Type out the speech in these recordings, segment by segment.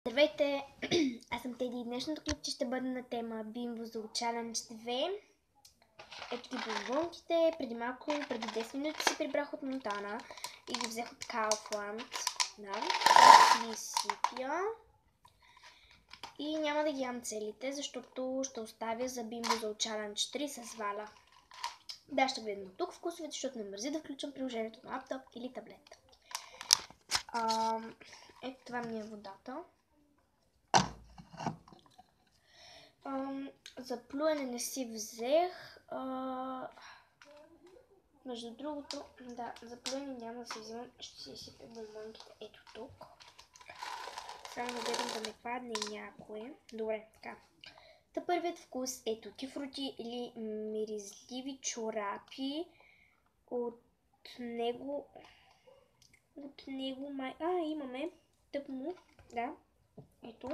Здравейте, аз съм Теди и днешното клипче ще бъде на тема Bimbo за Challenge 2. Ето ги бомбонките, преди 10 минути си прибрах от Монтана и ги взех от Kaufland. Да, ги сипя. И няма да ги ям целите, защото ще оставя за Bimbo за Challenge 3 с Валя. Да, ще гледам от тук вкусовете, защото не мързи да включам приложението на лаптоп или таблет. Ето това ми е водата. За плюене не си взех. Между другото, да, за плюене няма да си вземам. Ще си сипя бомбонките ето тук. Само да гледам да не падне някое. Добре, така. Та първият вкус е Тути Фрути или миризливи чорапи. От него май... имаме тъпно. Да, ето.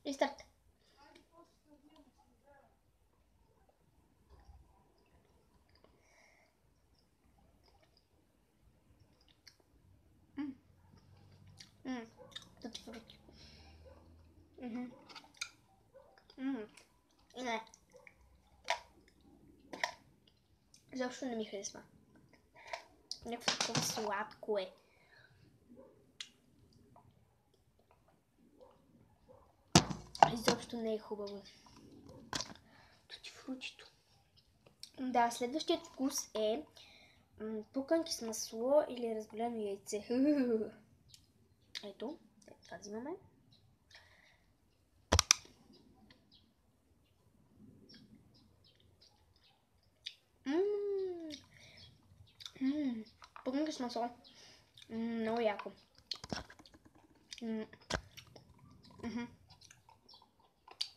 И старт. Тути Фрути. Не. Защо не ми харесва? Някакво такова сладко е. Изобщо не е хубаво. Тути Фрутито. Да, следващият вкус е пуканки с масло или разболено яйце. Ето, това взимаме. Пуканки с масло. Много яко.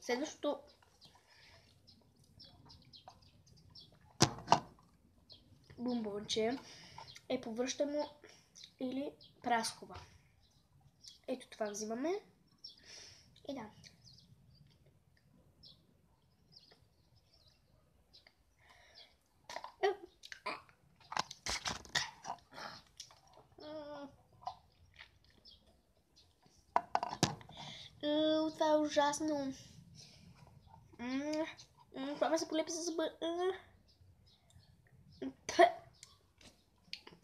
Следващото бомбонче е повръщано или праскова. Ето това взимаме. И да. Това е ужасно. Това ме се полепи с зъба.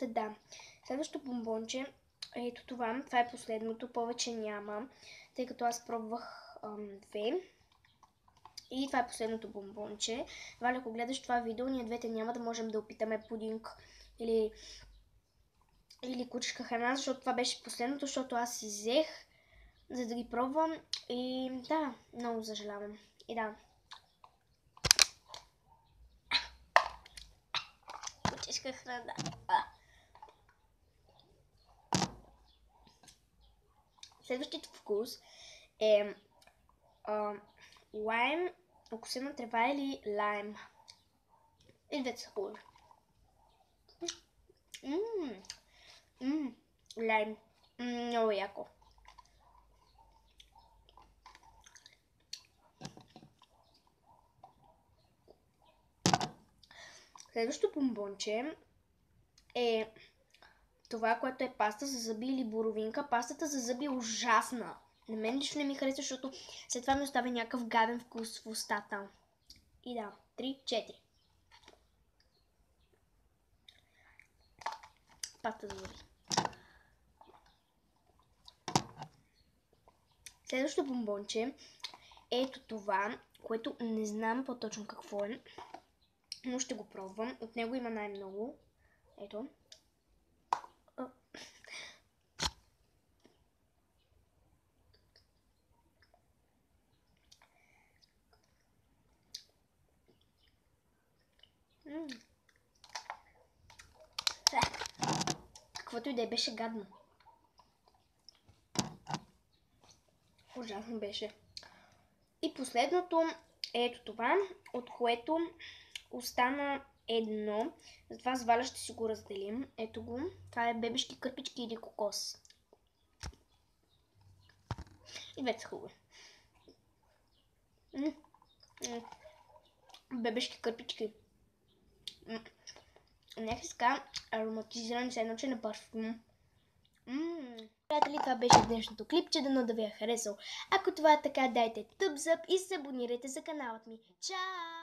Да. Следващото бомбонче е ето това. Това е последното. Повече няма. Тъй като аз пробвах две. И това е последното бомбонче. Валя, ако гледаш това видео, ние двете няма да можем да опитаме пудинг или кучешка храна, защото това беше последното, защото аз си взех, за да ги пробвам. И да, много съжалявам. И да. Кучешка храна. Следващият вкус е лайм, окосена трева или лайм. И двете са хубави. Лайм. Много яко. Следващото бомбонче е това, което е паста за зъби или боровинка. Пастата за зъби е ужасна. На мен лично не ми харесва, защото след това ми оставя някакъв гаден вкус в устата. И да, 3-4. Паста за зъби. Следващото бомбонче е ето това, което не знам по-точно какво е, но ще го пробвам. От него има най-много. Ето. Каквото и да беше гадно. Ужасно беше. И последното е ето това, от което остана едно. Затова с Валя ще си го разделим. Ето го. Това е бебешки кърпички или кокос. И двете са хубави. Бебешки кърпички. Някакси така ароматизирани, се едно, че на парфюм. Приятели, това беше днешното клипче, дано да ви е харесало. Ако това е така, дайте thumbs up и се абонирайте за каналът ми. Чао!